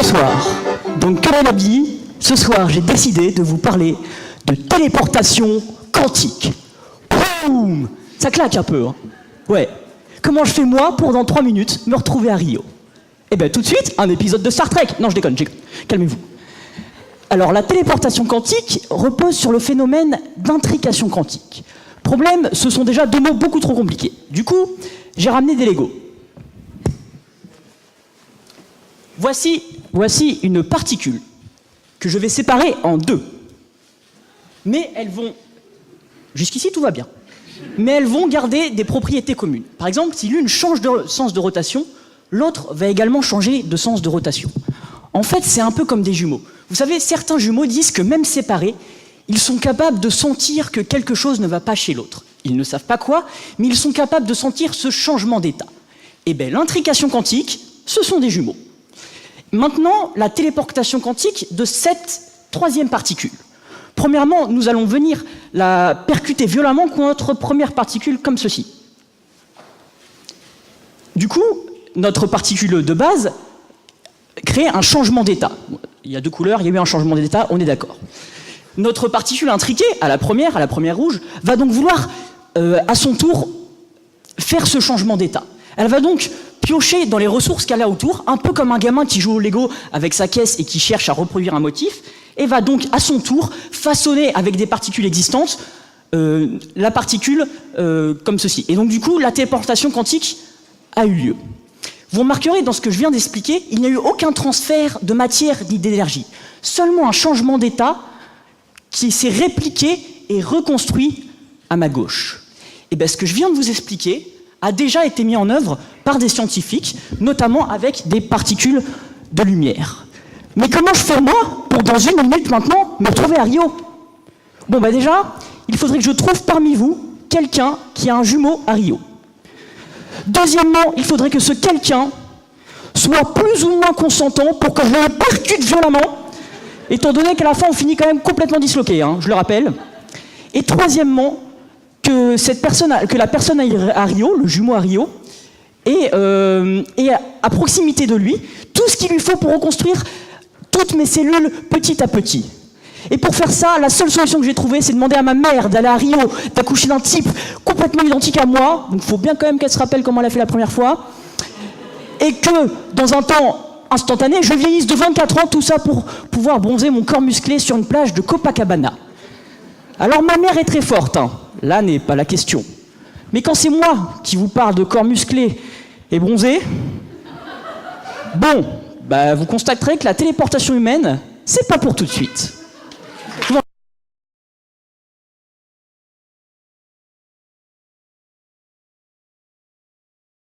Bonsoir. Donc, comme on l'a dit, ce soir, j'ai décidé de vous parler de téléportation quantique. Boum! Ça claque un peu, hein. Ouais. Comment je fais, moi, pour dans 3 minutes, me retrouver à Rio? Eh bien, tout de suite, un épisode de Star Trek. Non, je déconne. Calmez-vous. Alors, la téléportation quantique repose sur le phénomène d'intrication quantique. Problème, ce sont déjà 2 mots beaucoup trop compliqués. Du coup, j'ai ramené des Legos. Voici une particule que je vais séparer en 2. Mais elles vont... Jusqu'ici, tout va bien. Mais elles vont garder des propriétés communes. Par exemple, si l'une change de sens de rotation, l'autre va également changer de sens de rotation. En fait, c'est un peu comme des jumeaux. Vous savez, certains jumeaux disent que même séparés, ils sont capables de sentir que quelque chose ne va pas chez l'autre. Ils ne savent pas quoi, mais ils sont capables de sentir ce changement d'état. Eh bien, l'intrication quantique, ce sont des jumeaux. Maintenant, la téléportation quantique de cette 3e particule. Premièrement, nous allons venir la percuter violemment contre notre première particule comme ceci. Du coup, notre particule de base crée un changement d'état. Il y a 2 couleurs, il y a eu un changement d'état, on est d'accord. Notre particule intriquée, à la première rouge, va donc vouloir, à son tour, faire ce changement d'état. Elle va donc piocher dans les ressources qu'elle a autour, un peu comme un gamin qui joue au Lego avec sa caisse et qui cherche à reproduire un motif, et va donc, à son tour, façonner avec des particules existantes la particule comme ceci. Et donc, du coup, la téléportation quantique a eu lieu. Vous remarquerez, dans ce que je viens d'expliquer, il n'y a eu aucun transfert de matière ni d'énergie. Seulement un changement d'état qui s'est répliqué et reconstruit à ma gauche. Et bien, ce que je viens de vous expliquer a déjà été mis en œuvre par des scientifiques, notamment avec des particules de lumière. Mais comment je fais, moi, pour dans 1 minute maintenant, me retrouver à Rio? Bon, bah déjà, il faudrait que je trouve parmi vous quelqu'un qui a un jumeau à Rio. Deuxièmement, il faudrait que ce quelqu'un soit plus ou moins consentant pour que je le percute violemment, étant donné qu'à la fin, on finit quand même complètement disloqué, hein, je le rappelle. Et troisièmement, que la personne à Rio, le jumeau à Rio, ait à proximité de lui tout ce qu'il lui faut pour reconstruire toutes mes cellules petit à petit. Et pour faire ça, la seule solution que j'ai trouvée, c'est demander à ma mère d'aller à Rio, d'accoucher d'un type complètement identique à moi, donc il faut bien quand même qu'elle se rappelle comment elle a fait la première fois, et que, dans un temps instantané, je vieillisse de 24 ans, tout ça pour pouvoir bronzer mon corps musclé sur une plage de Copacabana. Alors ma mère est très forte, hein. Là n'est pas la question. Mais quand c'est moi qui vous parle de corps musclé et bronzé, bon, bah vous constaterez que la téléportation humaine, c'est pas pour tout de suite.